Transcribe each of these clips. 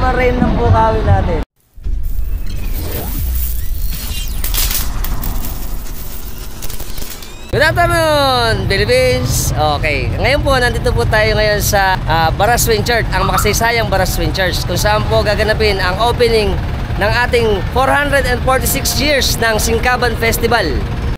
naman rin ng pukawin natin. Good afternoon, Philippines! Okay, ngayon po, nandito po tayo ngayon sa Barras Swing Church, ang makasaysayang Barras Swing Church, kung saan po gaganapin ang opening ng ating 446 years ng Singkaban Festival.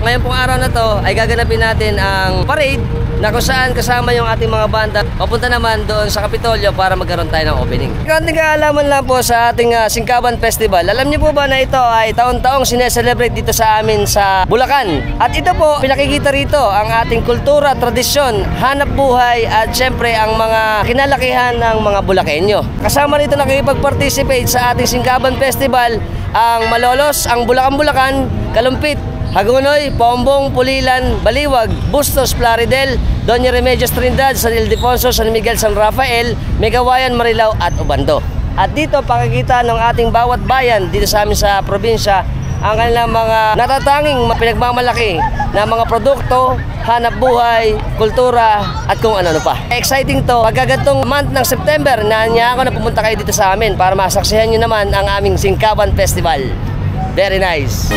Ngayon pong araw na to ay gaganapin natin ang parade na kung saan kasama yung ating mga banda. Papunta naman doon sa Kapitolyo para magkaroon tayo ng opening. Konting kaalaman lang po sa ating Singkaban Festival. Alam niyo po ba na ito ay taon-taong sineselebrate dito sa amin sa Bulacan? At ito po, pinakikita rito ang ating kultura, tradisyon, hanap buhay at syempre ang mga kinalakihan ng mga Bulakenyo. Kasama rito nakikipag-participate sa ating Singkaban Festival ang Malolos, ang Bulacan-Bulacan, Kalumpit, Hagonoy, Pombong, Pulilan, Baliwag, Bustos, Plaridel, Doña Remedios Trindad, San Ildefonso, San Miguel, San Rafael, Megawayan, Marilao at Obando. At dito pakikita ng ating bawat bayan dito sa amin sa probinsya ang kanilang mga natatanging pinagmamalaki na mga produkto, hanap buhay, kultura at kung ano-ano pa. Exciting to. Pagkagantong month ng September, niya ako na pumunta kayo dito sa amin para masaksihan nyo naman ang aming Singkaban Festival. Very nice.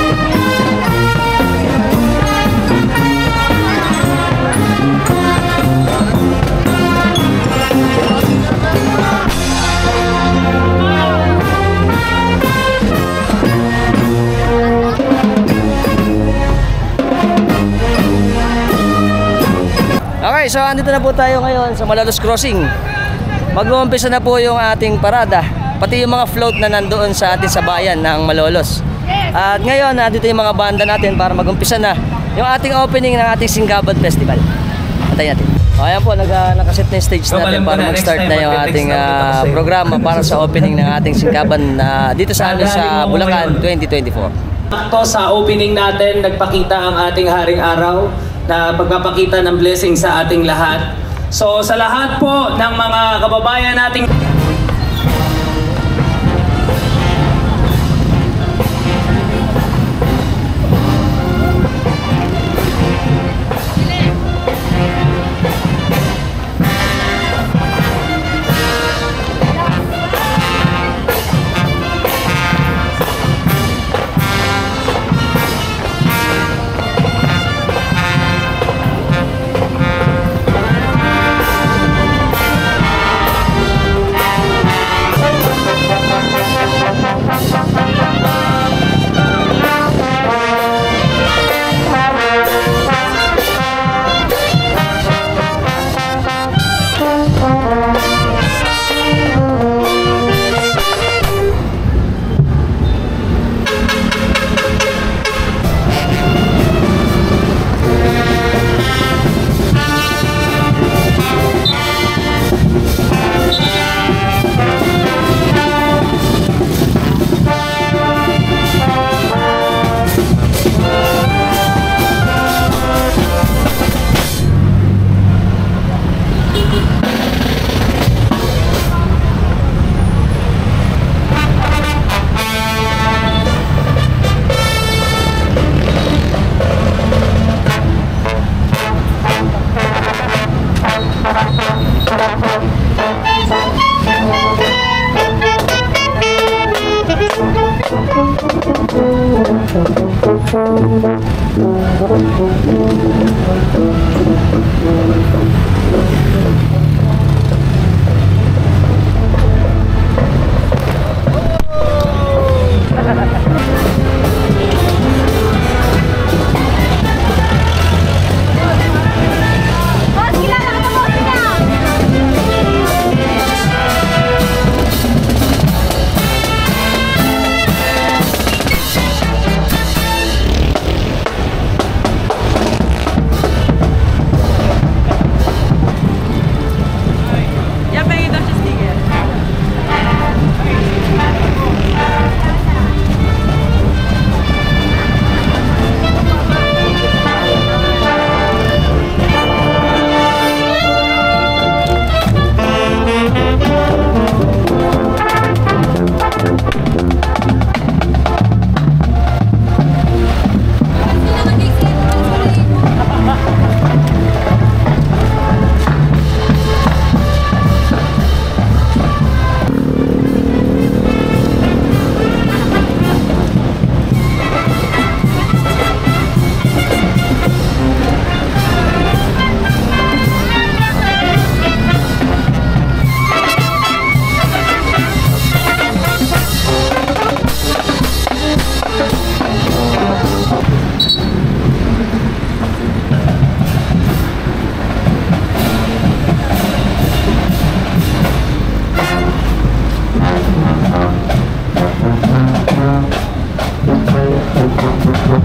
Okay, so andito na po tayo ngayon sa Malolos Crossing. Mag-uumpisa na po yung ating parada, pati yung mga float na nandoon sa atin sa bayan ng Malolos. At ngayon, andito yung mga banda natin para mag-umpisa na yung ating opening ng ating Singkaban Festival. Antayin natin. O, ayan po, nakaset na yung stage natin para mag-start na yung ating programa para sa opening ng ating Singkaban dito sa amin sa Bulacan 2024. Ito sa opening natin, nagpakita ang ating Haring Araw na pagpapakita ng blessing sa ating lahat. So sa lahat po ng mga kababayan nating Siyempre,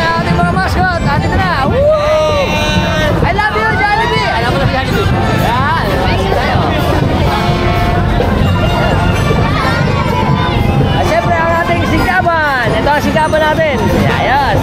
ating mga mascot, atin na. Woo! I love you, Jollibee! I love you, Jollibee. Yan, ayos tayo. At siyempre, ang ating singkaban. Ito ang singkaban natin. Ayos.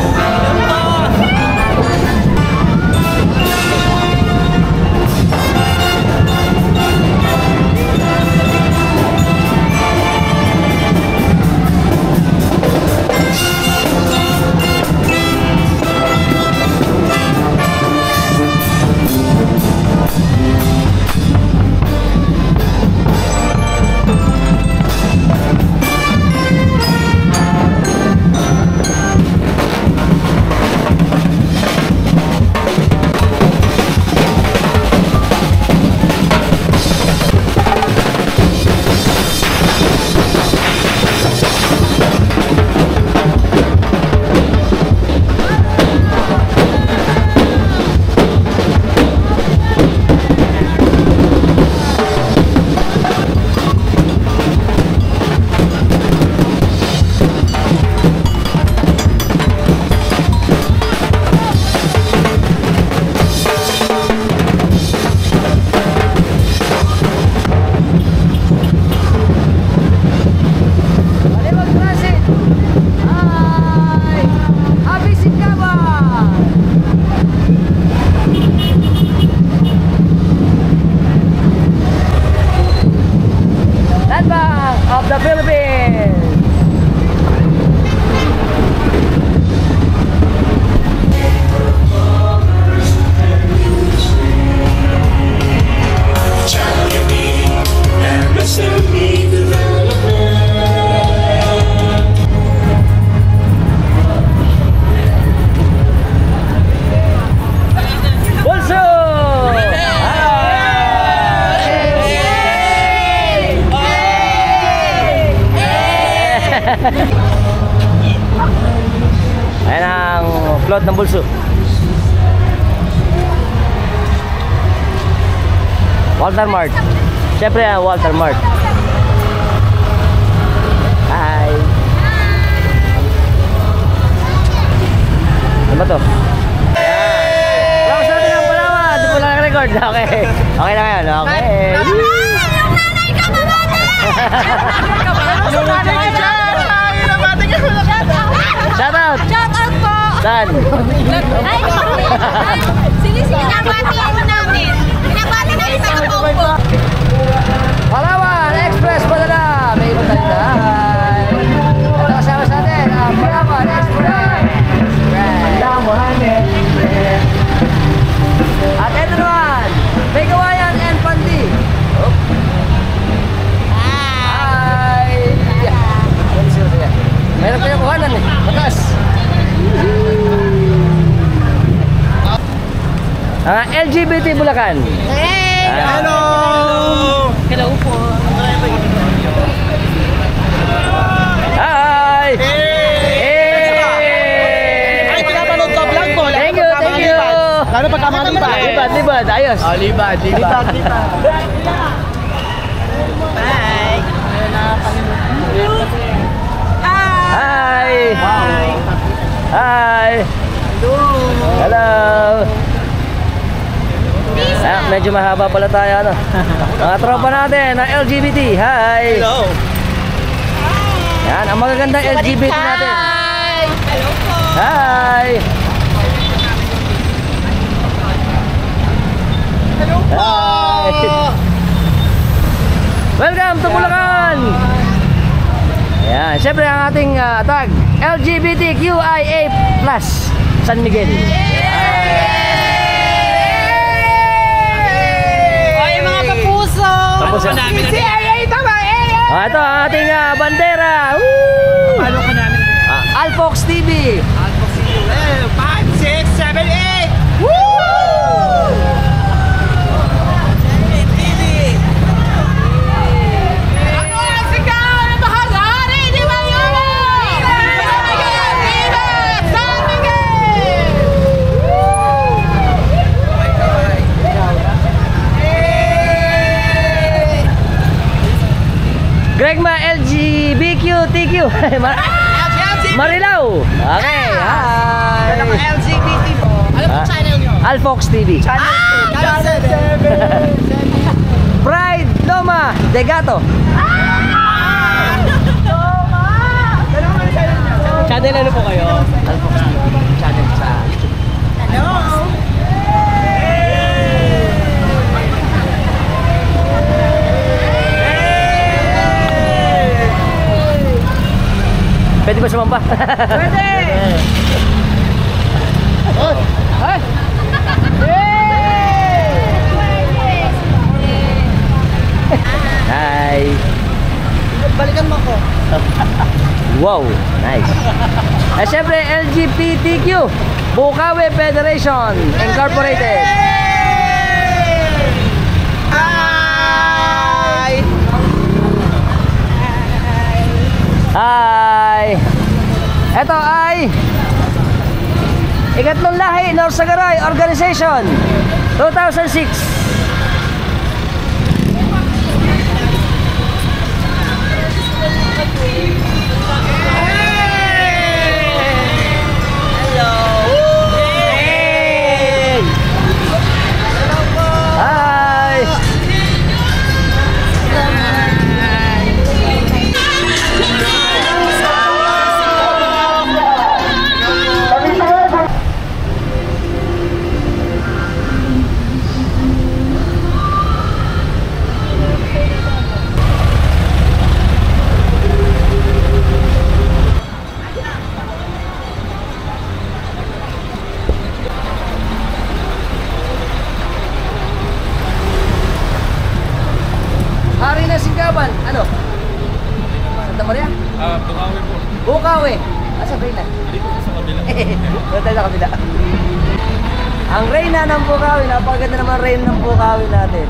Of the Philippines. Ayan ang float ng bulso. Walter Mart. Siyempre Walter Mart. Hi. Ano ba to? Tapos natin ang Palawan. Di po lang record. Okay. Okay na ngayon. Okay. Shout out! Shout out po! Saan? Sige, pinabati mo namin. Pinabati namin sa kapong po. Palawan Express Padala! May ibang talitan. Ito kasama sa atin, ang Palawan Express. At ito naman, may Kawayan and Pandi. Oh. Hi! Sige. Meron kayong kuhanan eh. Matas. LGBT Bulacan. Hey! Hello! Hello po. Hi! Hey! Ay, pinapanood ko vlog mo. Thank you, thank you! Lalo pagka mga libad. Libad, ayos. Oh, libad. Bye! Hi! Hi! Hello! Ah, medyo mahaba pala tayo, ano? Mga tropa natin, na LGBT. Hi! Hello! Yan, ang magagandang LGBT natin. Hello po. Hi! Hello po! Hi! Welcome to Bulacan! Yan, syempre ang ating tag, LGBTQIA+, San Miguel. Ay, mga kapuso. Tapos yan. Ito ang ating bandera. Woo! Paano ka namin? Alfox TV. 5, 6, 7, 8! Woo! Ano ang sigaw ng bahagari? Di ba yun? San Miguel! LGBTQ. Marilao. Okay, hi. LGBT po. Ano po channel nyo? Alfox TV. Channel 7. Pride Loma de Gato. Channel ano po kayo? Alfox TV. Channel sa YouTube. Hello? Pwede ba sumamba? Pwede! Ay! Hi! Balikan mo ko. Wow! Nice! At syempre, LGBTQ Bukawi Federation Incorporated. Hi! Hi! Ito ay Ikatlong Lahi Norsagaray Organization 2006. Hi! Hari na Singgaban, ano? Santa Maria? Bukawi po. Bukawi. Asa Reyna? Dito sa kabila. Doon tayo sa kabila. Ang Reyna ng Bukawi, napakaganda naman Reyna ng Bukawi natin.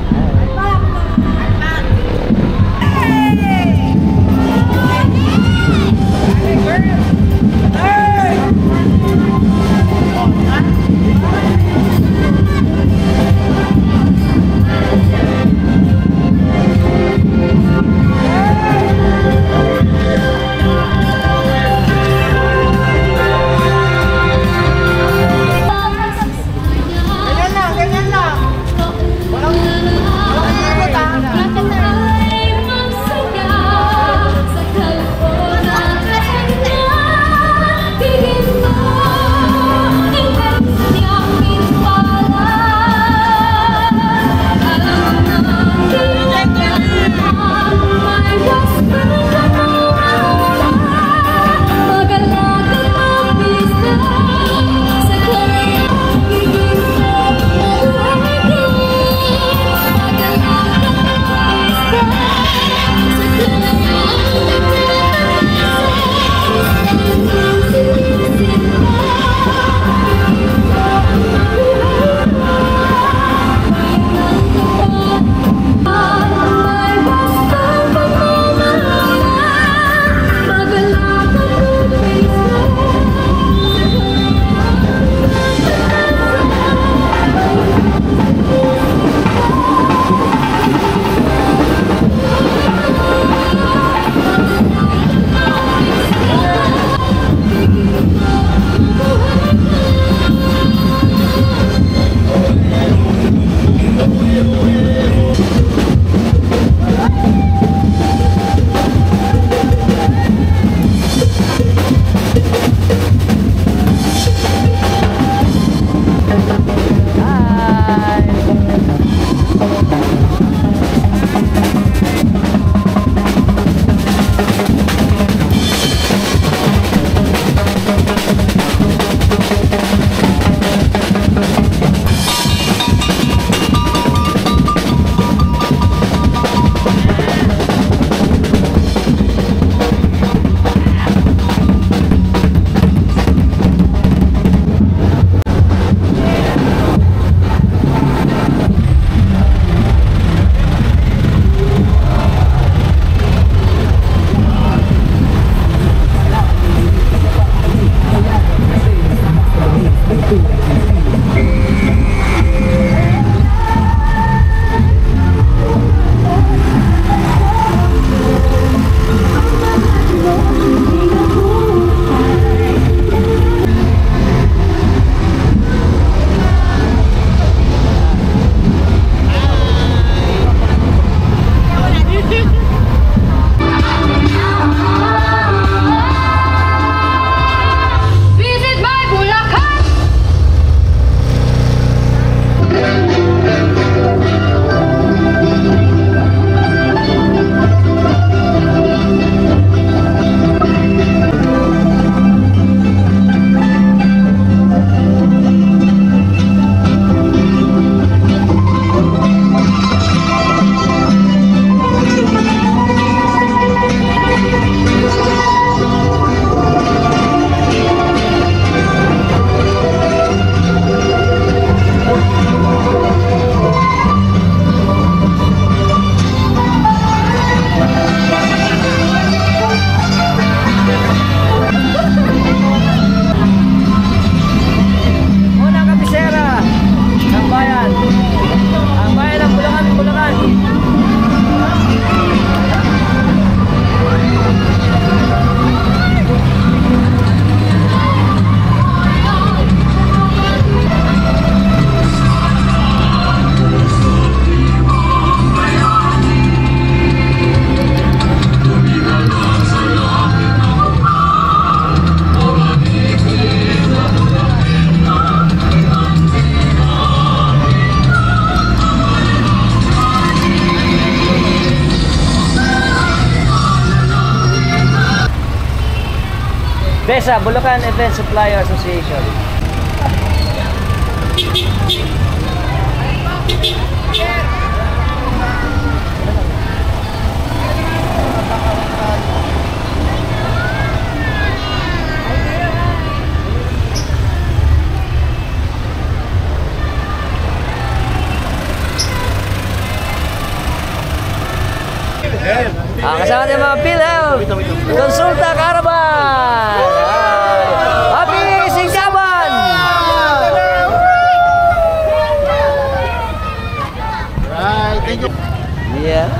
Ganyan lang. Walang ikot ah. BESA, Bulacan Event Supplier Association. Kasama natin mga PhilHealth Consulta Caravan. Happy Singkaban! Right, thank you. Yeah.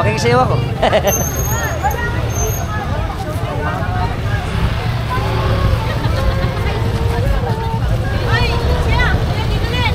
Makikisayaw ako. Ay, siya! Dito din!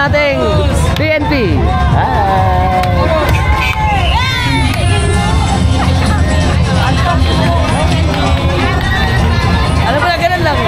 nating PNP. Hi! Ano ba, ganun lang.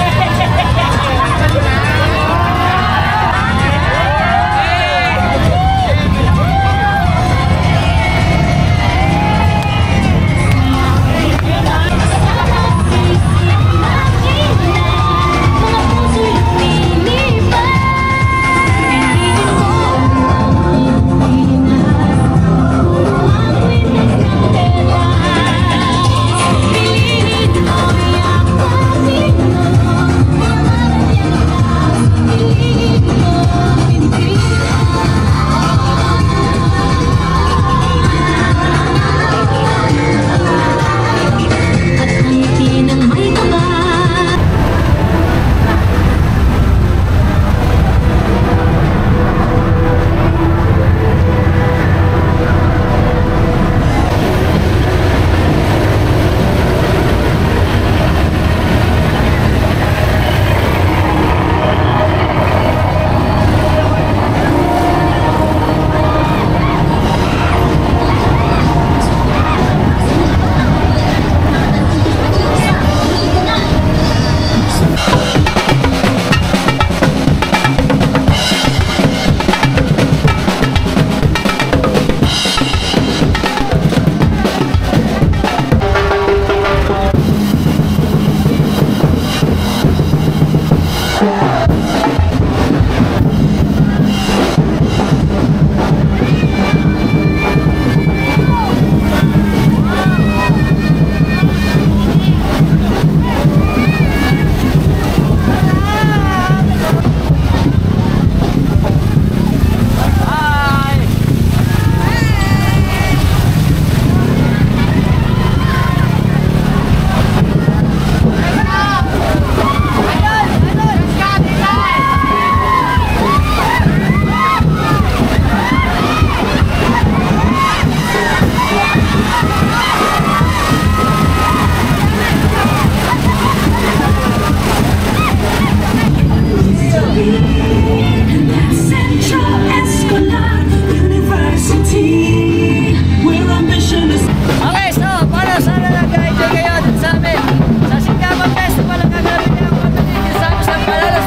Okay, so para sana nag-enjoy kayo dun sa amin sa Singkapan Festival ang gagalapin niya ang pagdating sa amin sa Palalas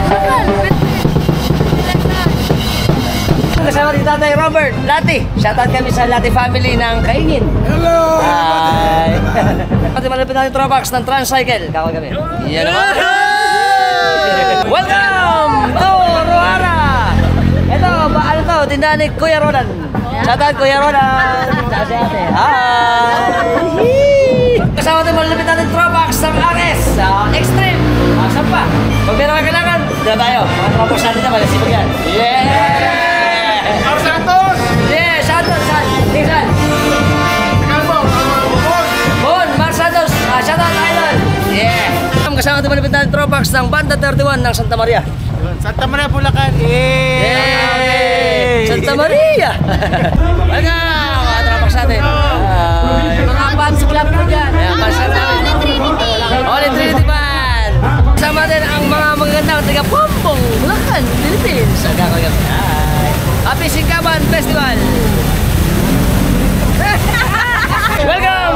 kasama ni Tatay Robert Lati. Shoutout kami sa Lati family ng Kaingin. Hello! Hi! Pati malapit natin Tropax ng Transcycle. Kakawag kami. Yan naman! Welcome to Roara! Ito, ano to? Tindahan ni Kuya Roland. Shoutout Kuya Roland! Sa ate. Hi! Kasama natin malapit natin Tropax ng Ares. Extreme. Saan pa? Pag meron ka kailangan, dito tayo. Mga Tropax natin na malasipag yan. Yeah! Mar Santos! Yeah, shoutout saan? Saan? Bon, Mar Santos. Shoutout idol. Yeah. Kasama natin malapit natin Tropax ng Banda 31 ng Santa Maria. Santa Maria, Bulacan. Yay! Santa Maria! Welcome! Mga Tropax natin. Mga fans club po dyan. Fans club natin. Holy Trinity Band. Kasama din ang mga magagandang taga Pompong, Bulacan, Philippines. Ang kakagam. Happy Singkapan Festival! Welcome!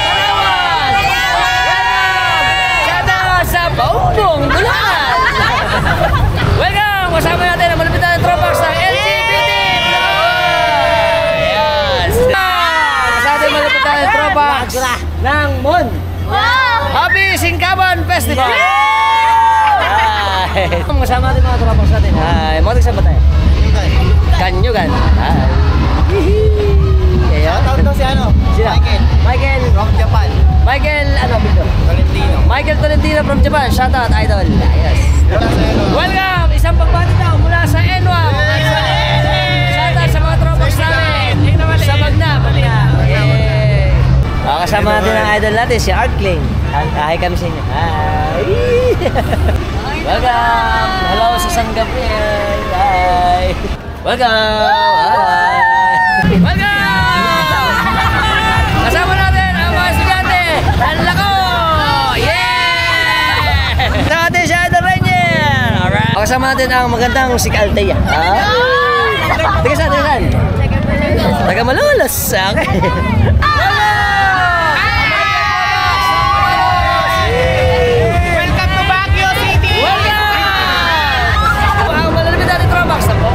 Palawas! Welcome! Shoutout sa Pompong, Bulacan! Welcome! Kasama natin ang malapit na Tropax ng LGBT! Yes! Kasama natin malapit na Tropax ng Mon! Happy Singkapan Festival! Kasama natin mga Tropax natin. Mga tagsama tayo? Kanyugan. Shoutout daw si ano? Sino? Michael. From Japan. Michael, ano bito? Tolentino. Michael Tolentino from Japan. Shoutout, idol. Yes. Welcome! Isang pagbati daw mula sa Enwa. Shoutout sa mga Tropax namin. Sa Magna. Kasama natin ang idol natin, si Art Kling. Hi kami sa inyo. Hi! Welcome! Hello sa San Gabriel. Hi! Welcome! Hi! Welcome! Kasama natin ang mga estudyante. Tanlako! Yeah! Kasama natin si Idol Rainier. Alright. kasama natin ang magandang si Althea. Tiga saan? Taga Malolos. Okay. Welcome to Baguio City! Ang malalapit natin Tromax na po.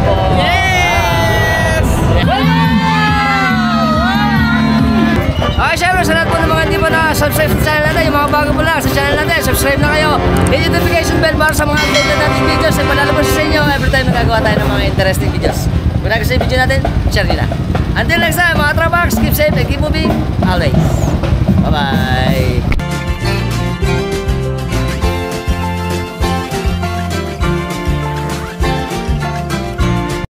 Okay, syempre, sa lahat po ng mga hindi pa na-subscribe sa channel natin, yung mga bago po lang sa channel natin, subscribe na kayo. Hit yung notification bell para sa mga update na natin videos ay malalabas sa inyo every time nagagawa tayo ng mga interesting videos. Kung nagustuhan yung video natin, share nyo na. Until next time, mga Tromax, keep safe and keep moving always.